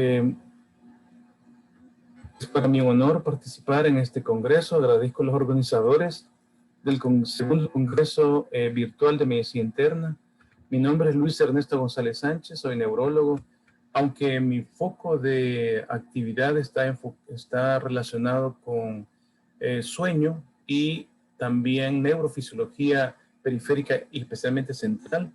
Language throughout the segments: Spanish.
Eh, es para mí un honor participar en este congreso. Agradezco a los organizadores del segundo congreso virtual de medicina interna. Mi nombre es Luis Ernesto González Sánchez, soy neurólogo, aunque mi foco de actividad está relacionado con sueño y también neurofisiología periférica y especialmente central.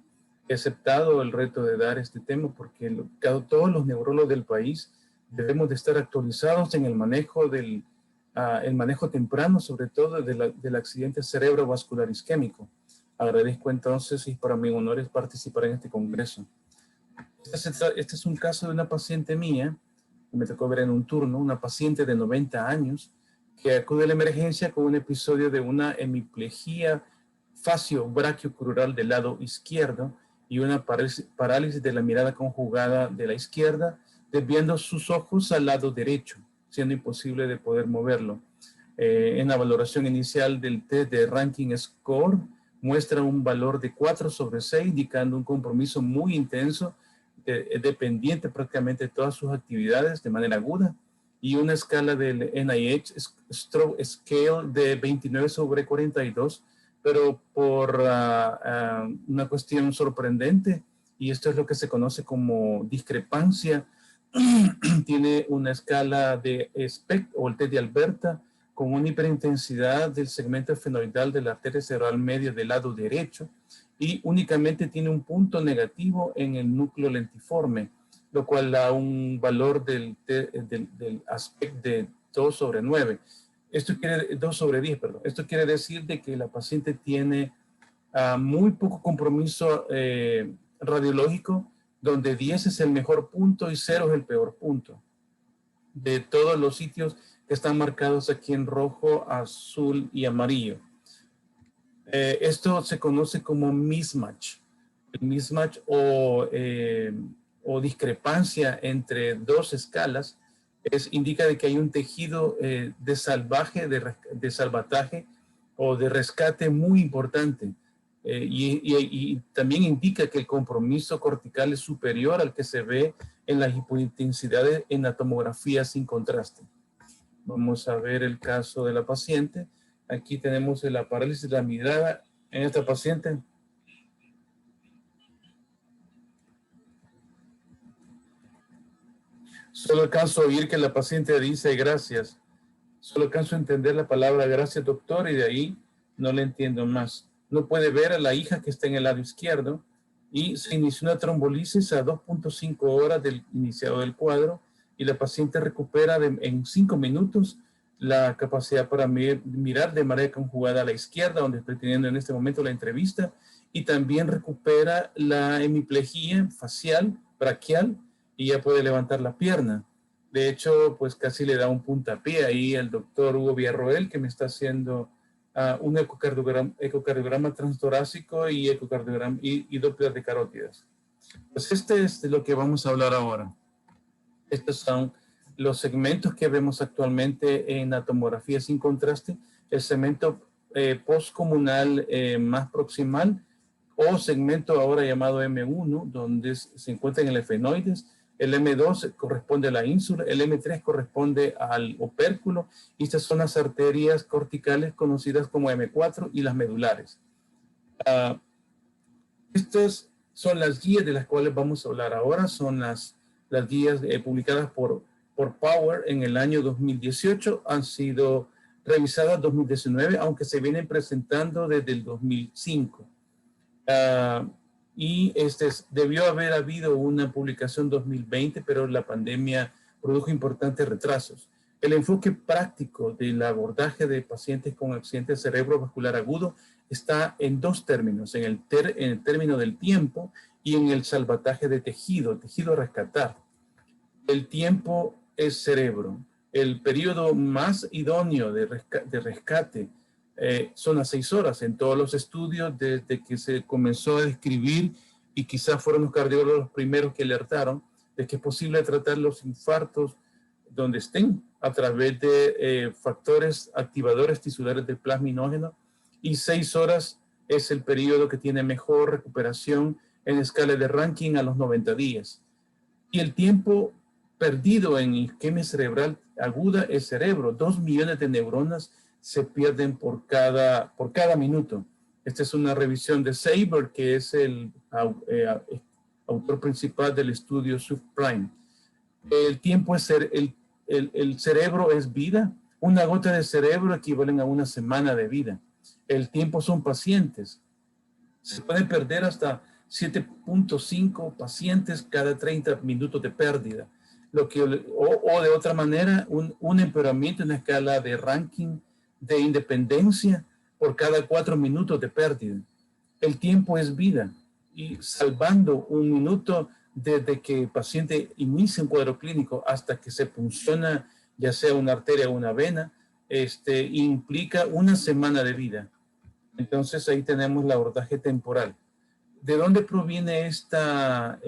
He aceptado el reto de dar este tema porque todos los neurólogos del país debemos de estar actualizados en el manejo el manejo temprano, sobre todo del accidente cerebrovascular isquémico. Agradezco entonces y para mí un honor es participar en este congreso. Este es un caso de una paciente mía, que me tocó ver en un turno, una paciente de 90 años, que acude a la emergencia con un episodio de una hemiplegia facio-brachiocrural del lado izquierdo y una parálisis de la mirada conjugada de la izquierda, desviando sus ojos al lado derecho, siendo imposible de poder moverlo. En la valoración inicial del test de Rankin Score, muestra un valor de 4/6, indicando un compromiso muy intenso, dependiente prácticamente de todas sus actividades de manera aguda, y una escala del NIH Stroke Scale de 29/42, pero por una cuestión sorprendente, y esto es lo que se conoce como discrepancia, tiene una escala de SPECT o el test de Alberta con una hiperintensidad del segmento esfenoidal de la arteria cerebral media del lado derecho y únicamente tiene un punto negativo en el núcleo lentiforme, lo cual da un valor del aspecto de 2/9. 2/10, perdón. Esto quiere decir de que la paciente tiene muy poco compromiso radiológico, donde 10 es el mejor punto y 0 es el peor punto. De todos los sitios que están marcados aquí en rojo, azul y amarillo. Esto se conoce como mismatch. El mismatch o discrepancia entre dos escalas indica de que hay un tejido de salvataje o de rescate muy importante. Y también indica que el compromiso cortical es superior al que se ve en las hipointensidades en la tomografía sin contraste. Vamos a ver el caso de la paciente. Aquí tenemos la parálisis de la mirada en esta paciente. Solo alcanzo a oír que la paciente dice gracias. Solo alcanzo a entender la palabra gracias, doctor, y de ahí no le entiendo más. No puede ver a la hija que está en el lado izquierdo y se inició una trombolisis a 2.5 horas del iniciado del cuadro y la paciente recupera en 5 minutos la capacidad para mirar de manera conjugada a la izquierda, donde estoy teniendo en este momento la entrevista, y también recupera la hemiplegia facial, braquial, y ya puede levantar la pierna. De hecho, pues casi le da un puntapié ahí el doctor Hugo Villarroel, que me está haciendo un ecocardiograma transtorácico y ecocardiograma y Doppler de carótidas. Pues este es de lo que vamos a hablar ahora. Estos son los segmentos que vemos actualmente en la tomografía sin contraste, el segmento postcomunal más proximal o segmento ahora llamado M1, donde se encuentra en el efenoides. El M2 corresponde a la ínsula, el M3 corresponde al opérculo y estas son las arterias corticales conocidas como M4 y las medulares. Estas son las guías de las cuales vamos a hablar ahora, son las guías publicadas por Power en el año 2018, han sido revisadas en 2019, aunque se vienen presentando desde el 2005. Y debió haber habido una publicación 2020, pero la pandemia produjo importantes retrasos. El enfoque práctico del abordaje de pacientes con accidente cerebrovascular agudo está en dos términos, en el término del tiempo y en el salvataje de tejido a rescatar. El tiempo es cerebro. El periodo más idóneo de rescate son las 6 horas. En todos los estudios, desde que se comenzó a describir, y quizás fueron los cardiólogos los primeros que alertaron de que es posible tratar los infartos donde estén a través de factores activadores tisulares del plasminógeno, y 6 horas es el periodo que tiene mejor recuperación en escala de Rankin a los 90 días. Y el tiempo perdido en isquemia cerebral aguda el cerebro. 2 millones de neuronas se pierden por cada minuto. Esta es una revisión de Saber, que es el autor principal del estudio subprime. El tiempo es el cerebro es vida. Una gota de cerebro equivale a una semana de vida. El tiempo son pacientes. Se pueden perder hasta 7.5 pacientes cada 30 minutos de pérdida. O de otra manera, un empeoramiento en la escala de ranking de independencia por cada 4 minutos de pérdida. El tiempo es vida, y salvando un minuto desde que el paciente inicia un cuadro clínico hasta que se funciona, ya sea una arteria o una vena, implica una semana de vida. Entonces ahí tenemos el abordaje temporal. ¿De dónde proviene esta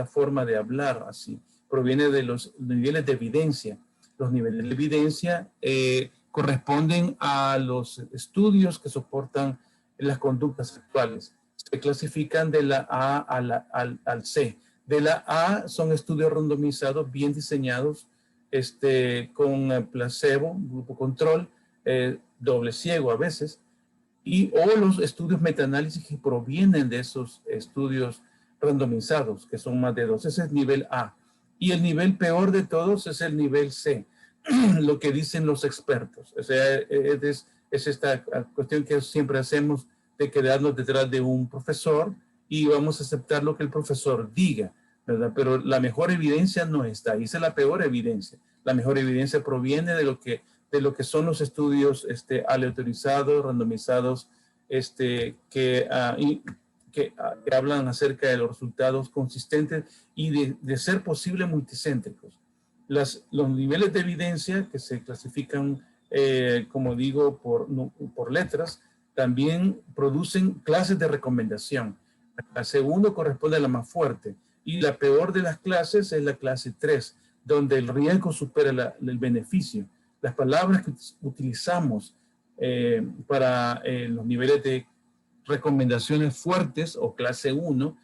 forma de hablar así? Proviene de los niveles de evidencia. Los niveles de evidencia corresponden a los estudios que soportan las conductas actuales. Se clasifican de la A al C. De la A son estudios randomizados, bien diseñados, con placebo, grupo control, doble ciego a veces, o los estudios metaanálisis que provienen de esos estudios randomizados, que son más de 2. Ese es nivel A. Y el nivel peor de todos es el nivel C, lo que dicen los expertos. O sea, es esta cuestión que siempre hacemos de quedarnos detrás de un profesor y vamos a aceptar lo que el profesor diga, ¿verdad? Pero la mejor evidencia no está ahí. Esa es la peor evidencia. La mejor evidencia proviene de lo que son los estudios aleatorizados, randomizados, que hablan acerca de los resultados consistentes y de ser posible multicéntricos. Los niveles de evidencia que se clasifican, como digo, por letras, también producen clases de recomendación. La segunda corresponde a la más fuerte y la peor de las clases es la clase 3, donde el riesgo supera el beneficio. Las palabras que utilizamos para los niveles de recomendaciones fuertes o clase 1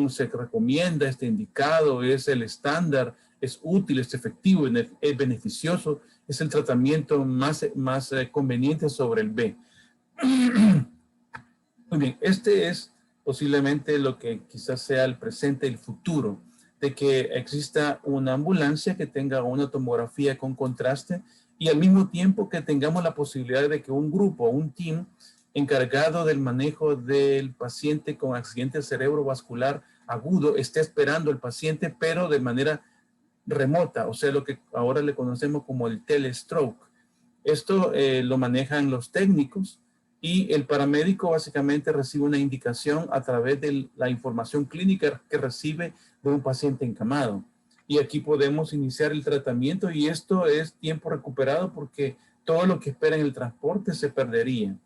se recomienda, está indicado, es el estándar, es útil, es efectivo, es beneficioso, es el tratamiento más conveniente sobre el B. Muy bien, es posiblemente lo que quizás sea el presente y el futuro, de que exista una ambulancia que tenga una tomografía con contraste y al mismo tiempo que tengamos la posibilidad de que un grupo, un team encargado del manejo del paciente con accidente cerebrovascular agudo esté esperando al paciente, pero de manera remota, o sea, lo que ahora le conocemos como el telestroke. Esto lo manejan los técnicos y el paramédico básicamente recibe una indicación a través de la información clínica que recibe de un paciente encamado. Y aquí podemos iniciar el tratamiento y esto es tiempo recuperado porque todo lo que espera en el transporte se perdería.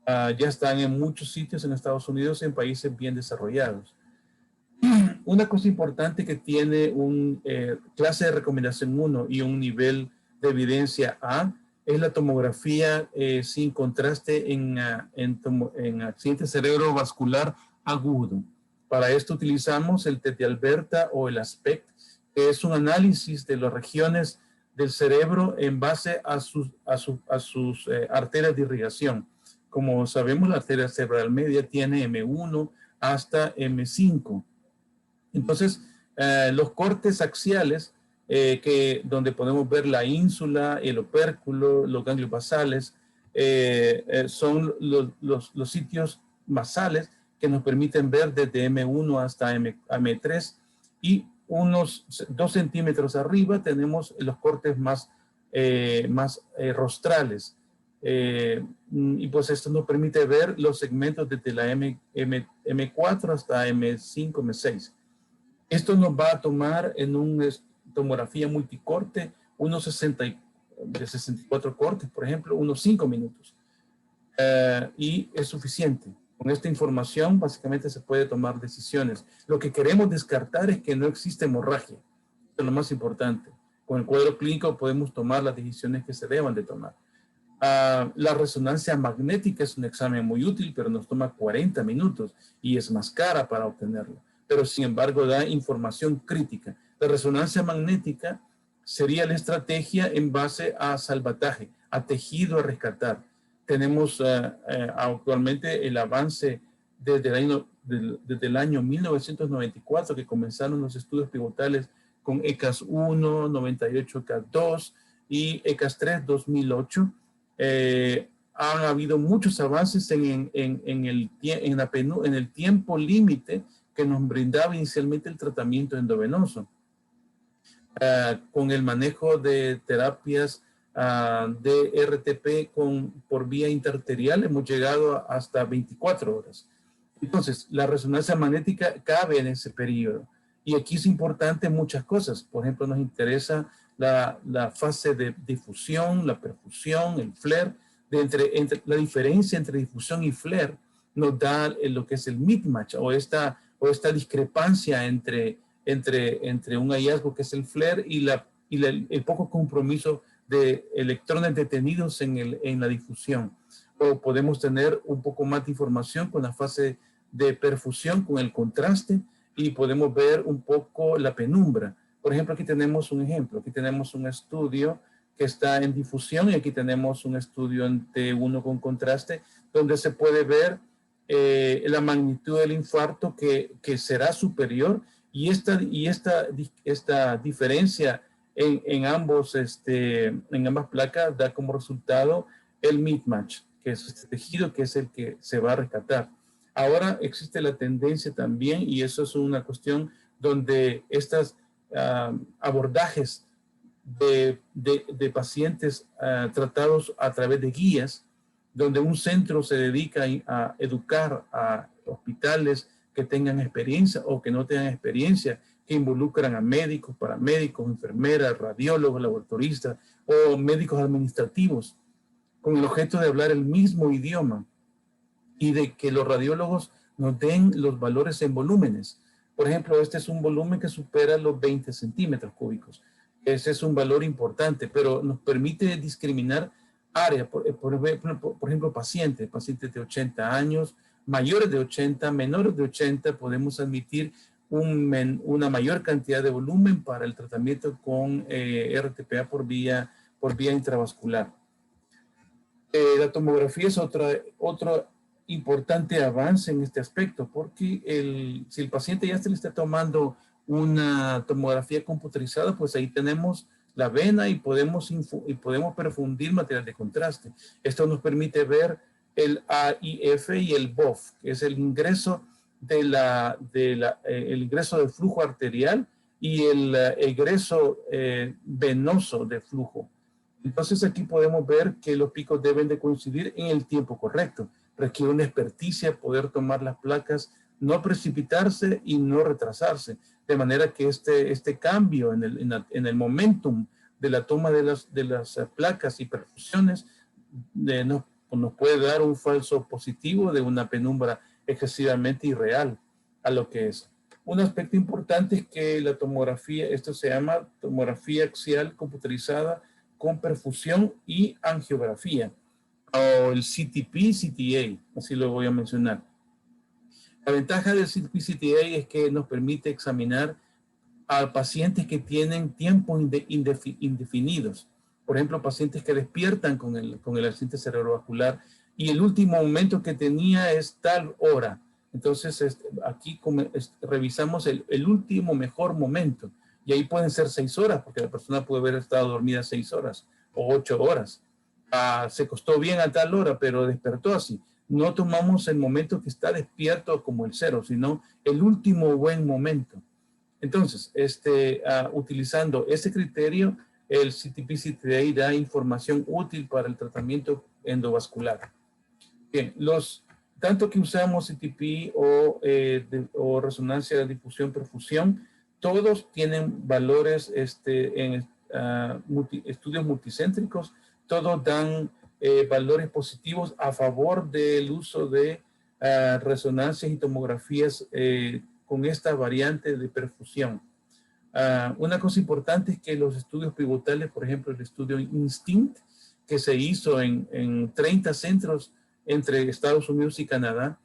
Ya están en muchos sitios en Estados Unidos, en países bien desarrollados. Una cosa importante que tiene un clase de recomendación 1 y un nivel de evidencia A es la tomografía sin contraste en accidente cerebrovascular agudo. Para esto utilizamos el TET de Alberta o el ASPECT, que es un análisis de las regiones del cerebro en base a sus arterias de irrigación. Como sabemos, la arteria cerebral media tiene M1 hasta M5. Entonces, los cortes axiales, donde podemos ver la ínsula, el opérculo, los ganglios basales, son los sitios basales que nos permiten ver desde M1 hasta M3 y unos 2 centímetros arriba tenemos los cortes más rostrales. Y pues esto nos permite ver los segmentos desde la M4 hasta M5, M6. Esto nos va a tomar en una tomografía multicorte unos 64 cortes, por ejemplo, unos 5 minutos. Y es suficiente. Con esta información básicamente se puede tomar decisiones. Lo que queremos descartar es que no existe hemorragia. Eso es lo más importante. Con el cuadro clínico podemos tomar las decisiones que se deban de tomar. La resonancia magnética es un examen muy útil, pero nos toma 40 minutos y es más cara para obtenerlo. Pero sin embargo da información crítica. La resonancia magnética sería la estrategia en base a salvataje, a tejido a rescatar. Tenemos actualmente el avance desde el año 1994 que comenzaron los estudios pivotales con ECAS 1, 98 ECAS 2 y ECAS 3 2008. Han habido muchos avances en el tiempo límite que nos brindaba inicialmente el tratamiento endovenoso. Con el manejo de terapias de RTP por vía interarterial hemos llegado hasta 24 horas. Entonces, la resonancia magnética cabe en ese periodo. Y aquí es importante muchas cosas. Por ejemplo, nos interesa la fase de difusión, la perfusión, el flare. La diferencia entre difusión y flare nos da lo que es el mismatch o esta discrepancia entre un hallazgo que es el flare y el poco compromiso de electrones detenidos en la difusión. O podemos tener un poco más de información con la fase de perfusión, con el contraste, y podemos ver un poco la penumbra. Por ejemplo, aquí tenemos un ejemplo. Aquí tenemos un estudio que está en difusión y aquí tenemos un estudio en T1 con contraste, donde se puede ver la magnitud del infarto que será superior, y esta diferencia en ambas placas da como resultado el mismatch, que es este tejido que es el que se va a rescatar. Ahora existe la tendencia también, y eso es una cuestión donde estos abordajes de pacientes tratados a través de guías, donde un centro se dedica a educar a hospitales que tengan experiencia o que no tengan experiencia, que involucran a médicos, paramédicos, enfermeras, radiólogos, laboratoristas o médicos administrativos, con el objeto de hablar el mismo idioma y de que los radiólogos nos den los valores en volúmenes. Por ejemplo, este es un volumen que supera los 20 centímetros cúbicos. Ese es un valor importante, pero nos permite discriminar áreas, por ejemplo, pacientes de 80 años, mayores de 80, menores de 80, podemos admitir una mayor cantidad de volumen para el tratamiento con RTPA por vía intravascular. La tomografía es otro importante avance en este aspecto, porque si el paciente ya se le está tomando una tomografía computerizada, pues ahí tenemos la vena y podemos perfundir material de contraste. Esto nos permite ver el AIF y el BOF, que es el ingreso el ingreso del flujo arterial y el egreso venoso de flujo. Entonces aquí podemos ver que los picos deben de coincidir en el tiempo correcto. Requiere una experticia poder tomar las placas, no precipitarse y no retrasarse, de manera que este cambio en el momentum de la toma de las placas y perfusiones nos puede dar un falso positivo de una penumbra excesivamente irreal a lo que es. Un aspecto importante es que la tomografía, esto se llama tomografía axial computerizada con perfusión y angiografía, o el CTP-CTA, así lo voy a mencionar. La ventaja del CTP-CTA es que nos permite examinar a pacientes que tienen tiempos indefinidos. Por ejemplo, pacientes que despiertan con el accidente cerebrovascular y el último momento que tenía es tal hora. Entonces, aquí revisamos el último mejor momento. Y ahí pueden ser 6 horas, porque la persona puede haber estado dormida 6 horas o 8 horas. Se acostó bien a tal hora, pero despertó así. No tomamos el momento que está despierto como el 0, sino el último buen momento. Entonces, utilizando ese criterio, el CTP-CTA da información útil para el tratamiento endovascular. Bien, tanto que usamos CTP o resonancia de difusión-perfusión, todos tienen valores en estudios multicéntricos, todos dan valores positivos a favor del uso de resonancias y tomografías con esta variante de perfusión. Una cosa importante es que los estudios pivotales, por ejemplo, el estudio INSTINCT, que se hizo en 30 centros entre Estados Unidos y Canadá,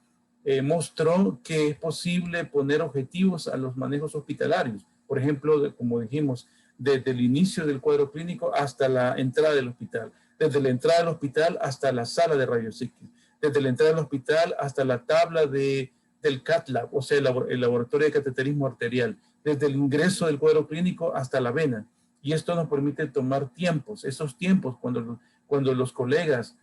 mostró que es posible poner objetivos a los manejos hospitalarios, por ejemplo, como dijimos, desde el inicio del cuadro clínico hasta la entrada del hospital, desde la entrada del hospital hasta la sala de rayos-X, desde la entrada del hospital hasta la tabla del cath lab, o sea, el laboratorio de cateterismo arterial, desde el ingreso del cuadro clínico hasta la vena. Y esto nos permite tomar tiempos. Esos tiempos, cuando los colegas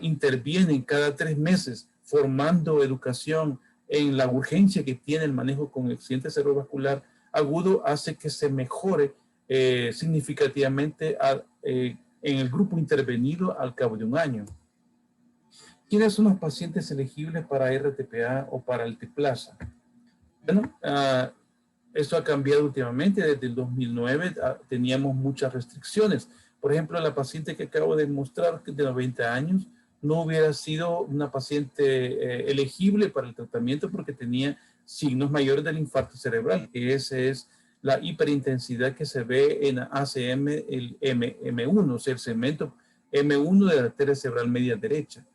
intervienen cada 3 meses formando educación en la urgencia que tiene el manejo con accidente cerebrovascular agudo, hace que se mejore significativamente en el grupo intervenido al cabo de un año. ¿Quiénes son los pacientes elegibles para RTPA o para Alteplasa? Bueno, esto ha cambiado últimamente. Desde el 2009 teníamos muchas restricciones. Por ejemplo, la paciente que acabo de mostrar, de 90 años, no hubiera sido una paciente elegible para el tratamiento porque tenía signos mayores del infarto cerebral, que esa es la hiperintensidad que se ve en ACM, el M1, o sea, el segmento M1 de la arteria cerebral media derecha.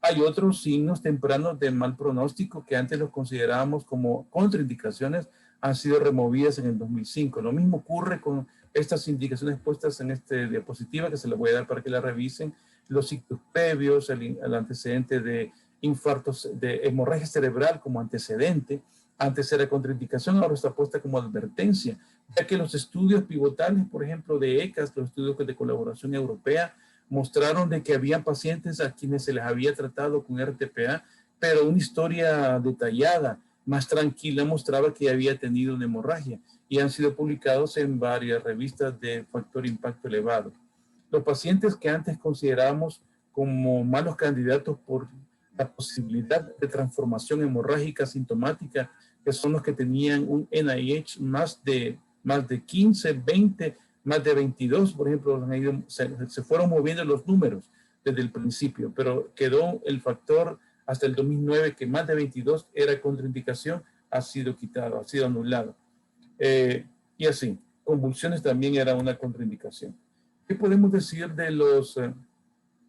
Hay otros signos tempranos de mal pronóstico que antes los considerábamos como contraindicaciones, han sido removidas en el 2005. Lo mismo ocurre con estas indicaciones puestas en esta diapositiva, que se las voy a dar para que la revisen. Los ciclos previos, el antecedente de infartos, de hemorragia cerebral como antecedente. Antes era contraindicación, ahora está puesta como advertencia, ya que los estudios pivotales, por ejemplo, de ECAS, los estudios de colaboración europea, mostraron de que había pacientes a quienes se les había tratado con RTPA, pero una historia detallada, más tranquila, mostraba que había tenido una hemorragia y han sido publicados en varias revistas de factor impacto elevado. Los pacientes que antes considerábamos como malos candidatos por la posibilidad de transformación hemorrágica sintomática, que son los que tenían un NIH más de 15, 20, más de 22, por ejemplo, se fueron moviendo los números desde el principio, pero quedó el factor hasta el 2009 que más de 22 era contraindicación, ha sido quitado, ha sido anulado. Y así, convulsiones también era una contraindicación. ¿Qué podemos decir de los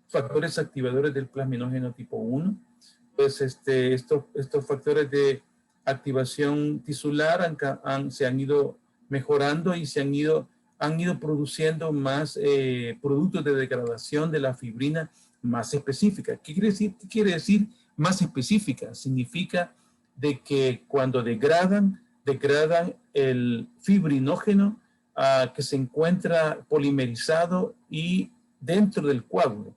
factores activadores del plasminógeno tipo 1? Pues estos factores de activación tisular se han ido mejorando y han ido produciendo más productos de degradación de la fibrina más específica. ¿Qué quiere decir más específica? Significa de que cuando degradan el fibrinógeno que se encuentra polimerizado y dentro del coágulo.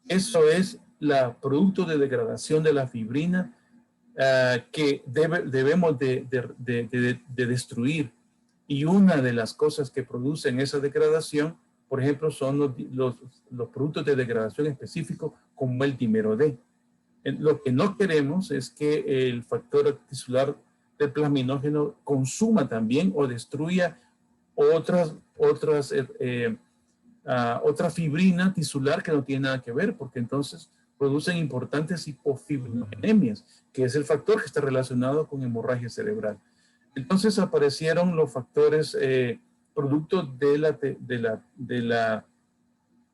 Eso es el producto de degradación de la fibrina que debemos de destruir. Y una de las cosas que producen esa degradación, por ejemplo, son los productos de degradación específicos como el dímero D. Lo que no queremos es que el factor tisular del plasminógeno consuma también o destruya otra fibrina tisular que no tiene nada que ver, porque entonces producen importantes hipofibrinogenias, que es el factor que está relacionado con hemorragia cerebral. Entonces aparecieron los factores producto de la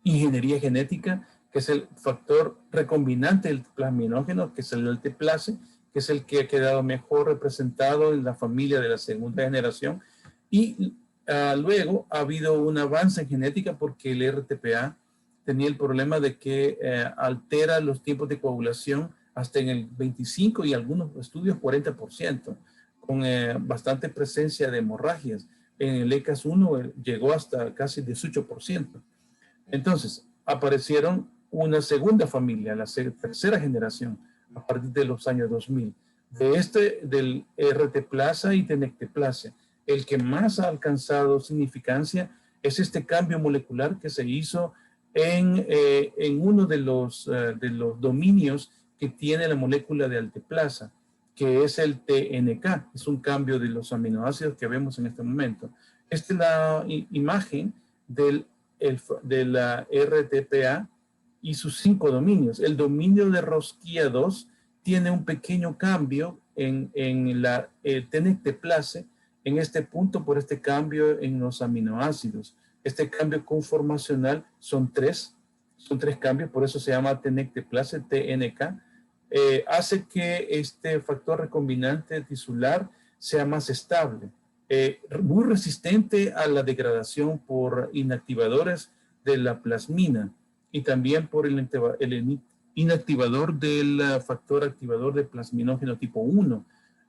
ingeniería genética, que es el factor recombinante del plasminógeno, que es el alteplase, que es el que ha quedado mejor representado en la familia de la segunda generación. Y luego ha habido un avance en genética porque el RTPA tenía el problema de que altera los tiempos de coagulación hasta en el 25 y algunos estudios 40%, con bastante presencia de hemorragias. En el ECAS-1 llegó hasta casi 18%. Entonces, aparecieron una segunda familia, la tercera generación, a partir de los años 2000, del RT-plasa y tenecteplase. El que más ha alcanzado significancia es este cambio molecular que se hizo en uno de los dominios que tiene la molécula de alteplasa, que es el TNK, es un cambio de los aminoácidos que vemos en este momento. Esta es la imagen de la RTPA y sus 5 dominios. El dominio de rosquilla 2 tiene un pequeño cambio en la tenecteplase en este punto por este cambio en los aminoácidos. Este cambio conformacional son tres cambios, por eso se llama tenecteplase, TNK. Hace que este factor recombinante tisular sea más estable. muy resistente a la degradación por inactivadores de la plasmina y también por el inactivador del factor activador de plasminógeno tipo 1.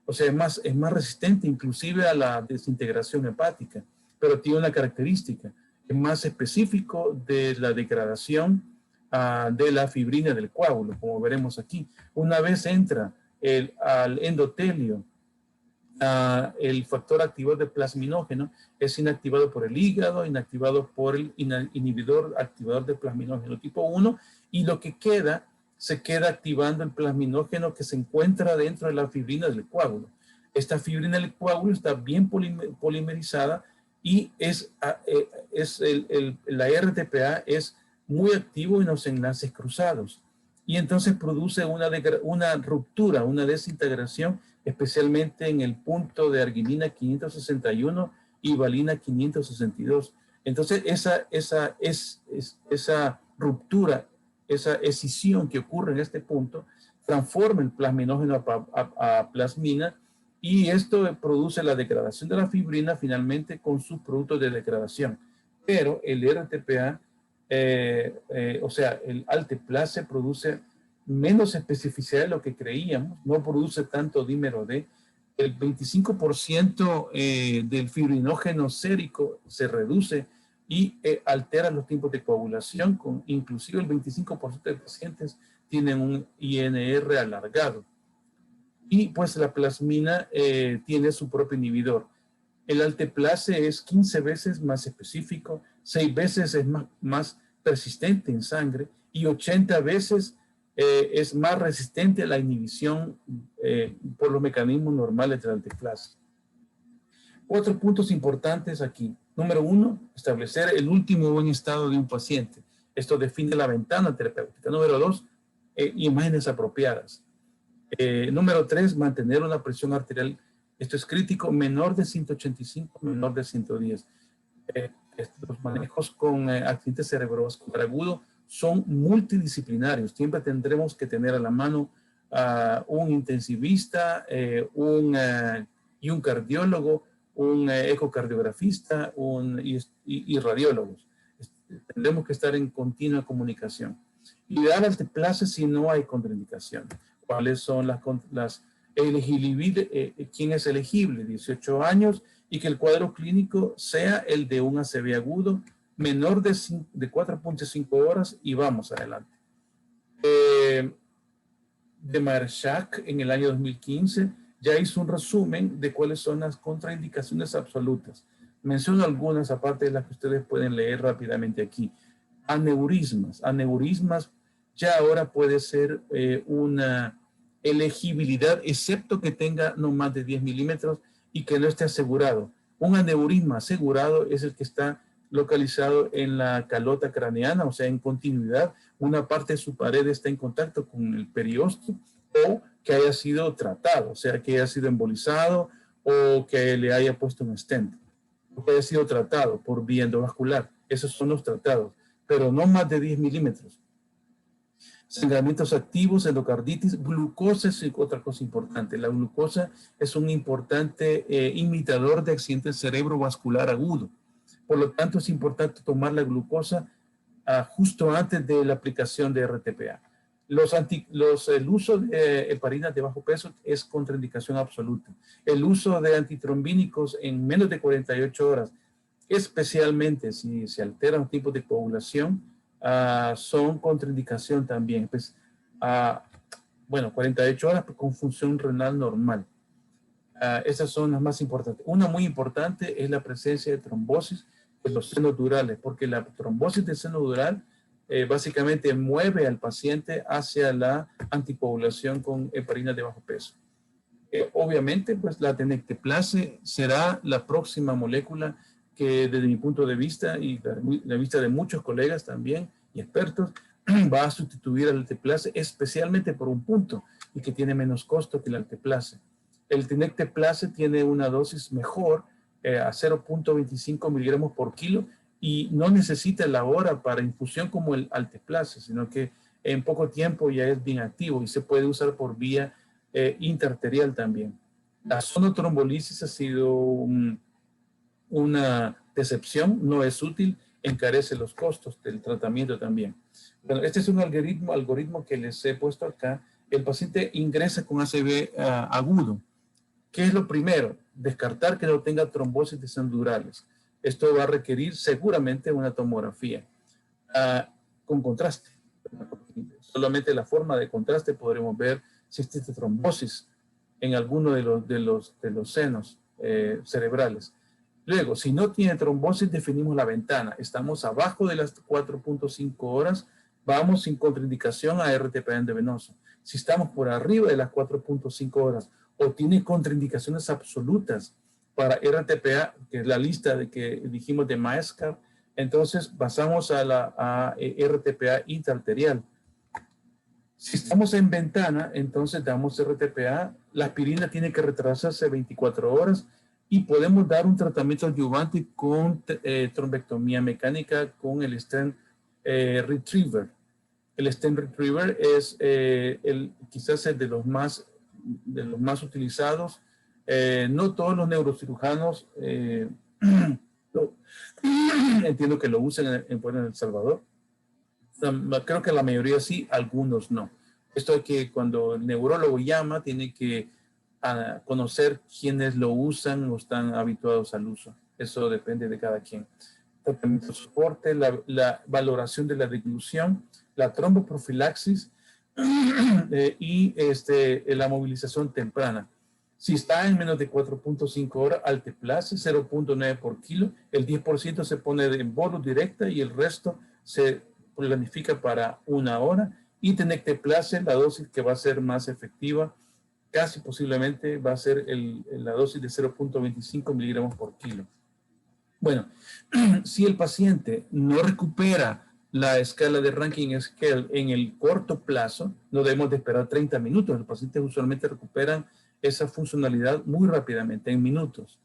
O sea, es más resistente inclusive a la desintegración hepática, pero tiene una característica, es más específico de la degradación de la fibrina del coágulo, como veremos aquí. Una vez entra al endotelio, el factor activador de plasminógeno es inactivado por el hígado, inactivado por el inhibidor activador de plasminógeno tipo 1, y lo que queda, se queda activando el plasminógeno que se encuentra dentro de la fibrina del coágulo. Esta fibrina del coágulo está bien polimerizada y la RTPA es muy activo en los enlaces cruzados. Y entonces produce una ruptura, una desintegración, especialmente en el punto de arginina 561 y valina 562. Entonces esa ruptura, esa escisión que ocurre en este punto, transforma el plasminógeno a plasmina, y esto produce la degradación de la fibrina finalmente con sus productos de degradación. Pero el RTPA, o sea, el alteplase produce menos especificidad de lo que creíamos, no produce tanto dímero D. El 25% del fibrinógeno sérico se reduce y altera los tiempos de coagulación, inclusive el 25% de pacientes tienen un INR alargado. Y pues la plasmina tiene su propio inhibidor. El alteplase es 15 veces más específico, 6 veces es más persistente en sangre y 80 veces es más resistente a la inhibición por los mecanismos normales del alteplase. Otros puntos importantes aquí. Número 1, establecer el último buen estado de un paciente. Esto define la ventana terapéutica. Número 2, imágenes apropiadas. Número 3, mantener una presión arterial, esto es crítico, menor de 185, menor de 110. Los manejos con accidente cerebrovascular agudo son multidisciplinarios. Siempre tendremos que tener a la mano un intensivista y un cardiólogo, un ecocardiografista y radiólogos. Tendremos que estar en continua comunicación. Y dar alteplase si no hay contraindicación. ¿Cuáles son las elegibilidades? ¿Quién es elegible? 18 años y que el cuadro clínico sea el de un ACV agudo menor de 4.5 horas y vamos adelante. De Marchak en el año 2015 ya hizo un resumen de cuáles son las contraindicaciones absolutas. Menciono algunas aparte de las que ustedes pueden leer rápidamente aquí. Aneurismas. Aneurismas ya ahora puede ser una elegibilidad, excepto que tenga no más de 10 milímetros y que no esté asegurado. Un aneurisma asegurado es el que está localizado en la calota craneana, o sea, en continuidad, una parte de su pared está en contacto con el periósteo, o que haya sido tratado, o sea, que haya sido embolizado o que le haya puesto un stent, o que haya sido tratado por vía endovascular. Esos son los tratados, pero no más de 10 milímetros. Sangramientos activos, endocarditis, glucosa es otra cosa importante. La glucosa es un importante imitador de accidente cerebrovascular agudo. Por lo tanto, es importante tomar la glucosa justo antes de la aplicación de RTPA. El uso de heparinas de bajo peso es contraindicación absoluta. El uso de antitrombínicos en menos de 48 horas, especialmente si se alteran los tipos de coagulación, son contraindicación también. Pues, 48 horas con función renal normal. Esas son las más importantes. Una muy importante es la presencia de trombosis de los senos durales, porque la trombosis del seno dural básicamente mueve al paciente hacia la anticoagulación con heparinas de bajo peso. Obviamente, pues la tenecteplase será la próxima molécula que desde mi punto de vista y de la vista de muchos colegas también y expertos, va a sustituir al alteplase, especialmente por un punto y que tiene menos costo que el alteplase. El tenecteplase tiene una dosis mejor a 0.25 miligramos por kilo y no necesita la hora para infusión como el alteplase, sino que en poco tiempo ya es bien activo y se puede usar por vía intraarterial también. La sonotrombolisis ha sido una decepción, no es útil, encarece los costos del tratamiento también. Bueno, este es un algoritmo que les he puesto acá. El paciente ingresa con ACV agudo. ¿Qué es lo primero? Descartar que no tenga trombosis descendurales. Esto va a requerir seguramente una tomografía con contraste. Solamente la forma de contraste podremos ver si existe trombosis en alguno de los senos cerebrales. Luego, si no tiene trombosis, definimos la ventana. Estamos abajo de las 4.5 horas, vamos sin contraindicación a RTPA endovenoso. Si estamos por arriba de las 4.5 horas o tiene contraindicaciones absolutas para RTPA, que es la lista de que dijimos de Maescar, entonces pasamos a RTPA intraarterial. Si estamos en ventana, entonces damos RTPA. La aspirina tiene que retrasarse 24 horas y podemos dar un tratamiento adyuvante con trombectomía mecánica con el stent retriever. El stent retriever es quizás el de los más utilizados. No todos los neurocirujanos entiendo que lo usan en El Salvador. Creo que la mayoría sí, algunos no. Esto es que cuando el neurólogo llama, tiene que conocer quiénes lo usan o están habituados al uso. Eso depende de cada quien. Tratamiento de soporte, la valoración de la deglución, la tromboprofilaxis y la movilización temprana. Si está en menos de 4.5 horas, alteplase 0.9 por kilo, el 10% se pone en bolus directa y el resto se planifica para 1 hora, y tenecteplase, la dosis que va a ser más efectiva, casi posiblemente va a ser la dosis de 0.25 miligramos por kilo. Bueno, si el paciente no recupera la escala de Rankin Scale en el corto plazo, no debemos de esperar 30 minutos. Los pacientes usualmente recuperan esa funcionalidad muy rápidamente, en minutos.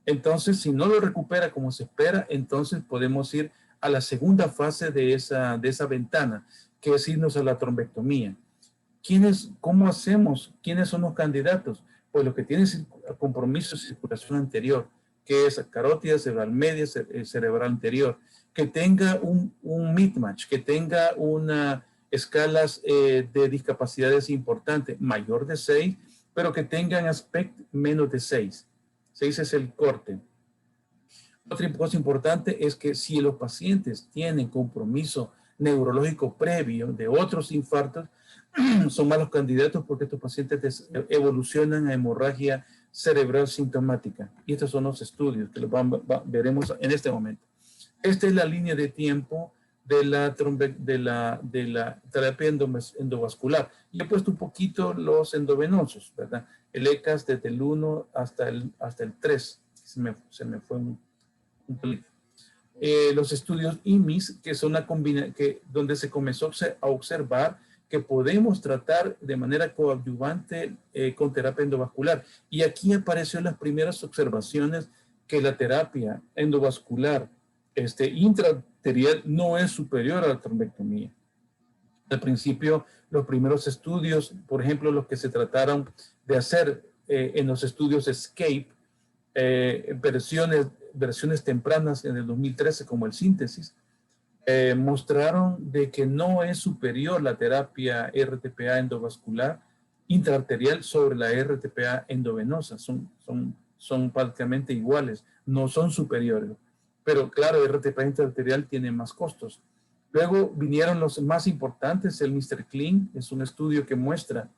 Entonces, si no lo recupera como se espera, entonces podemos ir a la segunda fase de esa ventana, que es irnos a la trombectomía. ¿Cómo hacemos? ¿Quiénes son los candidatos? Pues los que tienen compromiso de circulación anterior, que es carótida, cerebral media, cerebral anterior, que tenga un mismatch, que tenga escalas de discapacidades importantes, mayor de 6, pero que tengan aspecto menos de 6. 6 es el corte. Otra cosa importante es que si los pacientes tienen compromiso neurológico previo de otros infartos, son malos candidatos porque estos pacientes evolucionan a hemorragia cerebral sintomática. Y estos son los estudios que los veremos en este momento. Esta es la línea de tiempo de la terapia endovascular. Y he puesto un poquito los endovenosos, ¿verdad? El ECAS desde el 1 hasta el 3. Se me fue un pelín. Los estudios IMIS, que son donde se comenzó a observar que podemos tratar de manera coadyuvante con terapia endovascular. Y aquí aparecieron las primeras observaciones que la terapia endovascular intraarterial no es superior a la trombectomía. Al principio, los primeros estudios, por ejemplo, los que se trataron de hacer en los estudios ESCAPE, versiones tempranas en el 2013 como el síntesis, mostraron de que no es superior la terapia RTPA endovascular intraarterial sobre la RTPA endovenosa. Son prácticamente iguales, no son superiores. Pero claro, RTPA intraarterial tiene más costos. Luego vinieron los más importantes, el Mr. Clean, es un estudio que muestra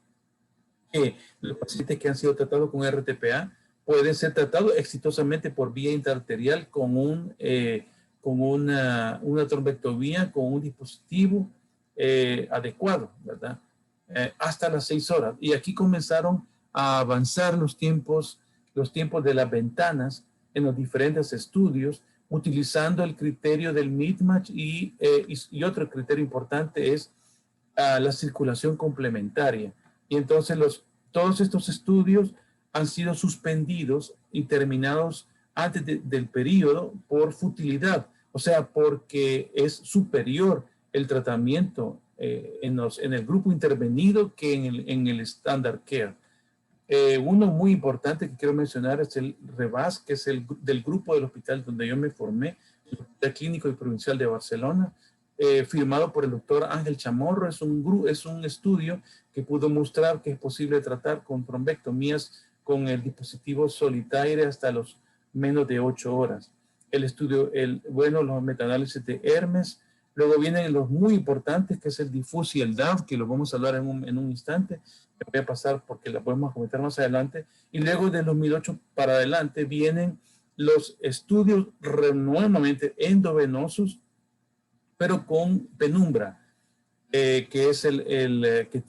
que los pacientes que han sido tratados con RTPA pueden ser tratados exitosamente por vía intraarterial con una trombectomía, con un dispositivo adecuado, ¿verdad? Hasta las 6 horas. Y aquí comenzaron a avanzar los tiempos de las ventanas en los diferentes estudios, utilizando el criterio del mismatch y otro criterio importante es la circulación complementaria. Y entonces todos estos estudios han sido suspendidos y terminados antes del periodo por futilidad, o sea, porque es superior el tratamiento en el grupo intervenido que en el standard care. Uno muy importante que quiero mencionar es el REBAS, que es el del grupo del hospital donde yo me formé, el Hospital Clínico y Provincial de Barcelona, firmado por el doctor Ángel Chamorro. Es un estudio que pudo mostrar que es posible tratar con trombectomías con el dispositivo Solitaire hasta los menos de 8 horas. El estudio, los metaanálisis de Hermes. Luego vienen los muy importantes, que es el DIFUS y el DAV, que lo vamos a hablar en un instante. Me voy a pasar porque la podemos comentar más adelante. Y luego de 2008 para adelante vienen los estudios nuevamente endovenosos, pero con penumbra, que es que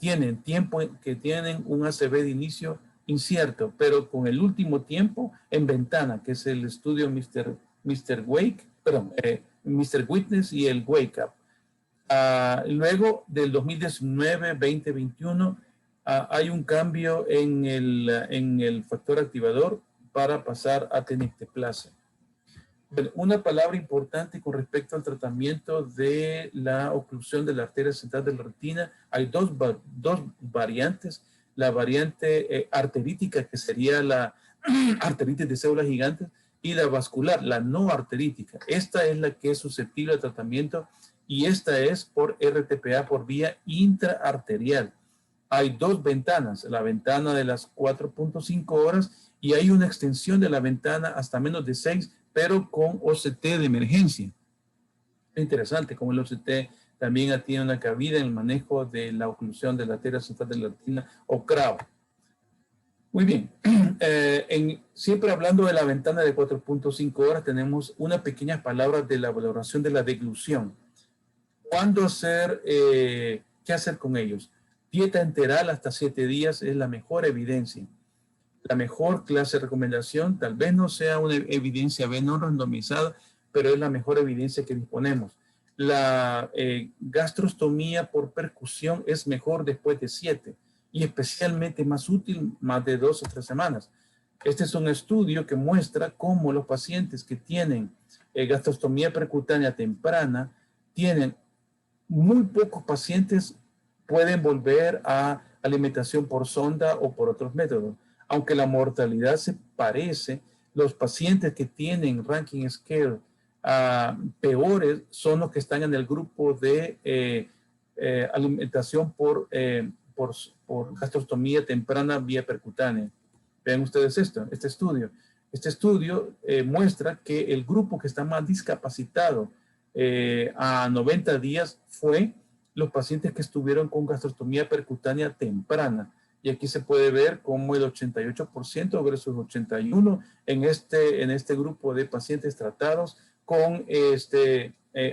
tienen un ACV de inicio incierto, pero con el último tiempo en ventana, que es el estudio Mr. Witness y el Wake Up. Luego del 2019-2021 hay un cambio en el factor activador para pasar a tenecteplase. Una palabra importante con respecto al tratamiento de la oclusión de la arteria central de la retina. Hay dos variantes. La variante arterítica, que sería la arteritis de células gigantes, y la vascular, la no arterítica. Esta es la que es susceptible al tratamiento, y esta es por RTPA por vía intraarterial. Hay dos ventanas, la ventana de las 4.5 horas y hay una extensión de la ventana hasta menos de 6, pero con OCT de emergencia. Es interesante como el OCT también tiene una cabida en el manejo de la oclusión de la arteria central de la retina, o CRAO. Muy bien, siempre hablando de la ventana de 4.5 horas, tenemos una pequeña palabra de la valoración de la deglución. ¿Cuándo hacer, qué hacer con ellos? Dieta enteral hasta 7 días es la mejor evidencia. La mejor clase de recomendación, tal vez no sea una evidencia B no randomizada, pero es la mejor evidencia que disponemos. La gastrostomía por percusión es mejor después de 7 y especialmente más útil más de 2 o 3 semanas. Este es un estudio que muestra cómo los pacientes que tienen gastrostomía percutánea temprana tienen muy pocos pacientes pueden volver a alimentación por sonda o por otros métodos. Aunque la mortalidad se parece, los pacientes que tienen ranking scale peores son los que están en el grupo de alimentación por gastrostomía temprana vía percutánea. Vean ustedes este estudio. Este estudio muestra que el grupo que está más discapacitado a 90 días fue los pacientes que estuvieron con gastrostomía percutánea temprana. Y aquí se puede ver como el 88% versus 81% en este grupo de pacientes tratados con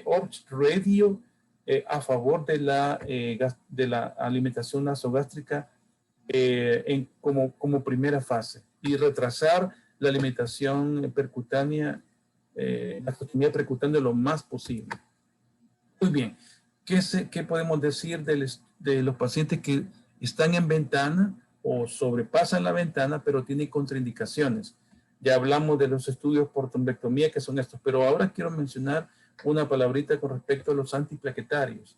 OPS radio a favor de la alimentación nasogástrica como primera fase, y retrasar la alimentación percutánea, gastrostomía percutánea lo más posible. Muy bien, ¿qué podemos decir de los pacientes que están en ventana o sobrepasan la ventana pero tienen contraindicaciones? Ya hablamos de los estudios por trombectomía, que son estos, pero ahora quiero mencionar una palabrita con respecto a los antiplaquetarios.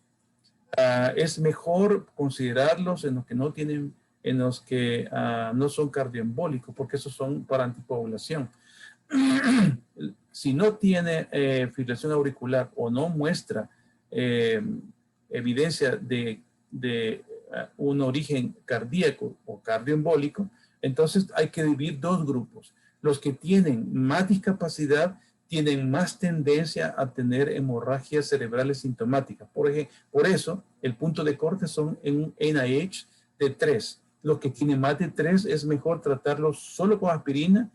Es mejor considerarlos en los que no tienen, en los que no son cardioembólicos, porque esos son para anticoagulación. Si no tiene fibrilación auricular o no muestra evidencia de un origen cardíaco o cardioembólico, entonces hay que dividir dos grupos. Los que tienen más discapacidad tienen más tendencia a tener hemorragias cerebrales sintomáticas. Por eso, el punto de corte son en un NIH de 3. Los que tienen más de 3 es mejor tratarlos solo con aspirina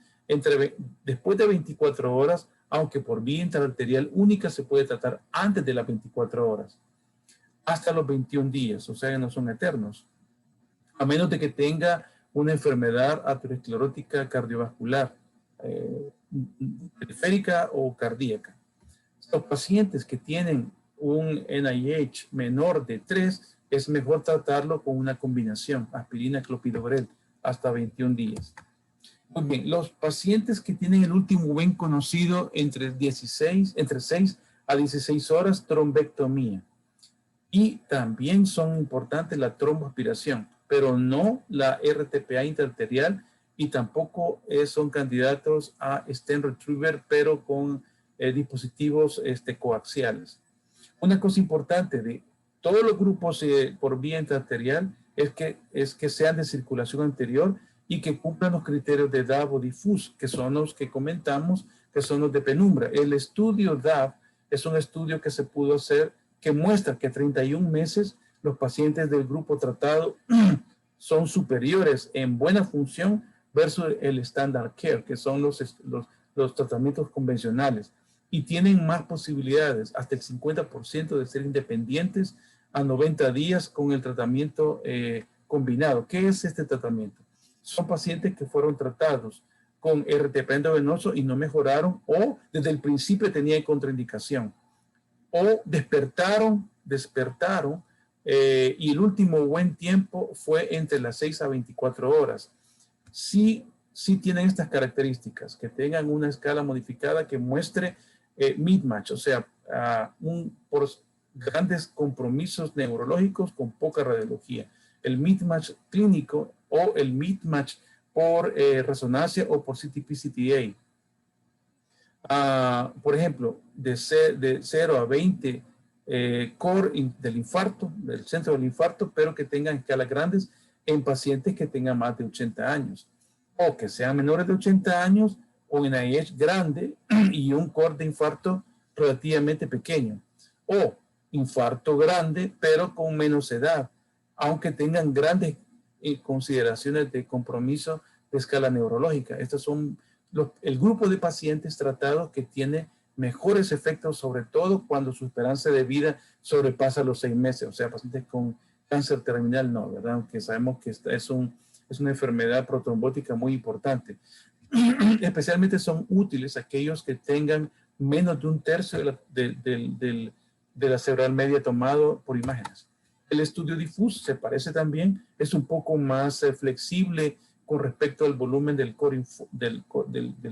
después de 24 horas, aunque por vía intraarterial única se puede tratar antes de las 24 horas, hasta los 21 días, o sea, no son eternos, a menos de que tenga una enfermedad aterosclerótica cardiovascular, periférica o cardíaca. Los pacientes que tienen un NIH menor de 3, es mejor tratarlo con una combinación, aspirina-clopidogrel, hasta 21 días. Muy bien, los pacientes que tienen el último ven conocido entre 6 a 16 horas, trombectomía. Y también son importantes la tromboaspiración. pero no la RTPA intraarterial, y tampoco son candidatos a stent retriever, pero con dispositivos coaxiales. Una cosa importante de todos los grupos por vía intraarterial es que sean de circulación anterior y que cumplan los criterios de DAV o diffuse, que son los que comentamos, que son los de penumbra. El estudio DAV es un estudio que se pudo hacer que muestra que 31 meses los pacientes del grupo tratado son superiores en buena función versus el standard care, que son los tratamientos convencionales, y tienen más posibilidades, hasta el 50% de ser independientes a 90 días con el tratamiento combinado. ¿Qué es este tratamiento? Son pacientes que fueron tratados con RTP endovenoso y no mejoraron, o desde el principio tenían contraindicación, o despertaron, y el último buen tiempo fue entre las 6 a 24 horas. Sí tienen estas características, que tengan una escala modificada que muestre mismatch, o sea, por grandes compromisos neurológicos con poca radiología. El mismatch clínico o el mismatch por resonancia o por CTP-CTA. Por ejemplo, de 0 a 20 core del infarto, del centro del infarto, pero que tengan escalas grandes en pacientes que tengan más de 80 años, o que sean menores de 80 años, o en NIH grande y un core de infarto relativamente pequeño, o infarto grande, pero con menos edad, aunque tengan grandes consideraciones de compromiso de escala neurológica. Estos son el grupo de pacientes tratados que tiene mejores efectos, sobre todo cuando su esperanza de vida sobrepasa los 6 meses, o sea, pacientes con cáncer terminal no, ¿verdad? Aunque sabemos que esta es una enfermedad protrombótica muy importante. Especialmente son útiles aquellos que tengan menos de un tercio de la cerebral media tomado por imágenes. El estudio difuso se parece también, es un poco más flexible con respecto al volumen del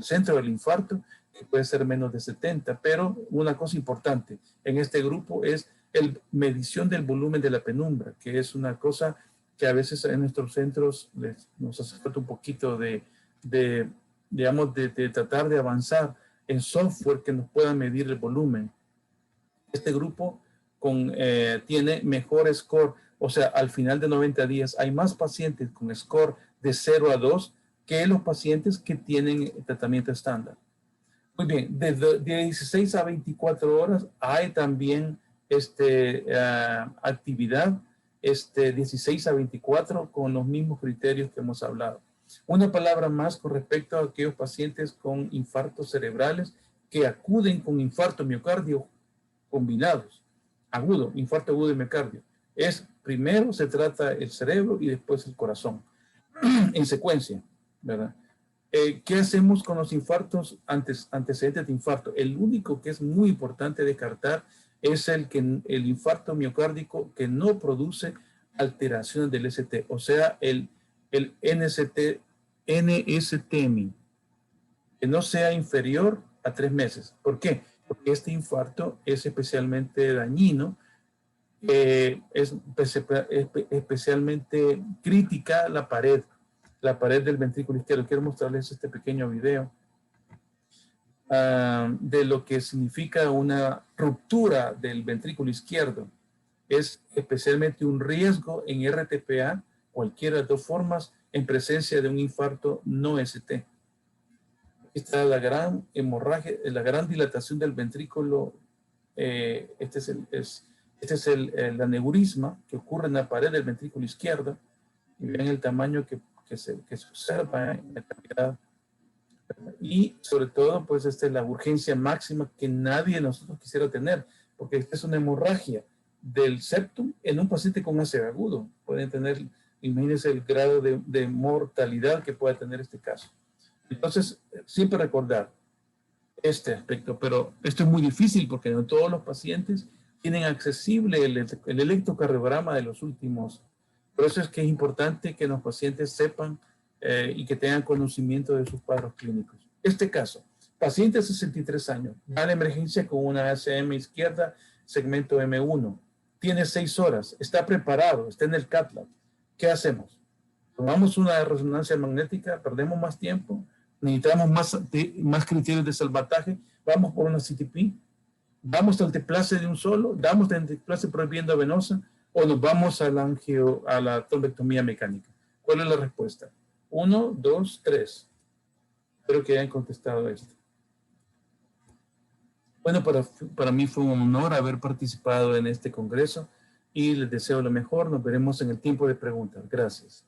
centro del infarto, que puede ser menos de 70, pero una cosa importante en este grupo es la medición del volumen de la penumbra, que es una cosa que a veces en nuestros centros nos hace falta un poquito de tratar de avanzar en software que nos pueda medir el volumen. Este grupo tiene mejor score, o sea, al final de 90 días hay más pacientes con score de 0 a 2 que los pacientes que tienen tratamiento estándar. Muy bien, de 16 a 24 horas hay también actividad 16 a 24 con los mismos criterios que hemos hablado. Una palabra más con respecto a aquellos pacientes con infartos cerebrales que acuden con infarto miocardio combinados, agudo, infarto agudo de miocardio. Primero se trata el cerebro y después el corazón, en secuencia, ¿verdad? ¿Qué hacemos con los infartos antecedentes de infarto? El único que es muy importante descartar es el infarto miocárdico que no produce alteraciones del ST, o sea, el NSTMI, que no sea inferior a 3 meses. ¿Por qué? Porque este infarto es especialmente dañino, es especialmente crítica la pared del ventrículo izquierdo. Quiero mostrarles este pequeño video de lo que significa una ruptura del ventrículo izquierdo. Es especialmente un riesgo en RTPA, cualquiera de las dos formas, en presencia de un infarto no ST. Aquí está la gran hemorragia, la gran dilatación del ventrículo. Este es el aneurisma que ocurre en la pared del ventrículo izquierdo. Y ven el tamaño que se observa en la cavidad. Y sobre todo, pues la urgencia máxima que nadie de nosotros quisiera tener, porque esta es una hemorragia del septum en un paciente con ACV agudo. Pueden tener, imagínense el grado de mortalidad que puede tener este caso. Entonces, siempre recordar este aspecto, pero esto es muy difícil porque no todos los pacientes tienen accesible el electrocardiograma de los últimos. Por eso es que es importante que los pacientes sepan y que tengan conocimiento de sus cuadros clínicos. Este caso, paciente de 63 años, va a la emergencia con una ACM izquierda, segmento M1, tiene 6 horas, está preparado, está en el cath lab, ¿qué hacemos? ¿Tomamos una resonancia magnética? ¿Perdemos más tiempo? ¿Necesitamos más criterios de salvataje? ¿Vamos por una CTP? ¿Damos anteplace de un solo? ¿Damos anteplace prohibiendo venosa? ¿O nos vamos a la trombectomía mecánica? ¿Cuál es la respuesta? 1, 2, 3. Espero que hayan contestado esto. Bueno, para mí fue un honor haber participado en este congreso y les deseo lo mejor. Nos veremos en el tiempo de preguntas. Gracias.